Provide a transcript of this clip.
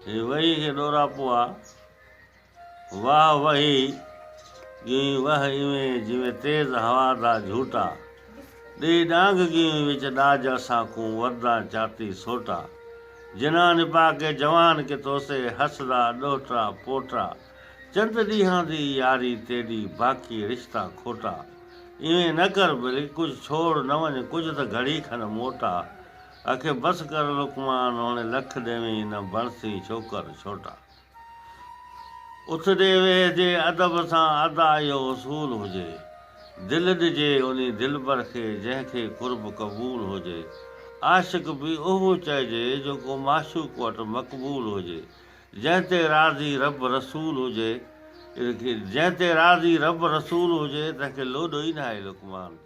हे वही खे ॾोरापो आहे वाह वही गियूं वह इवें जिवें तेज़ हवा दा झूटा ॾे डांग गियूं विच ॾाज असां कूं वरदा चाती सोटा जिना निपा के जवान के तोसे हसदा ॾोहटा पोटा चंद ॾींहं दी यारी तेरी बाक़ी रिश्ता खोटा इवें न कर भली कुछ छोड़ न वञ कुछ त घड़ी खन मोटा आखे बस कर लुकमान हाणे लख ॾेवीं न बणसी छोकर छोटा उथ ॾे वेह जे अदब सां अदा इहो उसूल हुजे दिलि ॾिजे उन दिलबर खे जंहिंखे कुर्ब क़बूल हुजे आशिक़ बि उहो चइजे जेको माशूक वटि मक़बूल हुजे जंहिं ते राज़ी रब रसूल हुजे जंहिं ते राज़ी रब रसूल हुजे तंहिंखे लोॾो ई न आहे लुकमान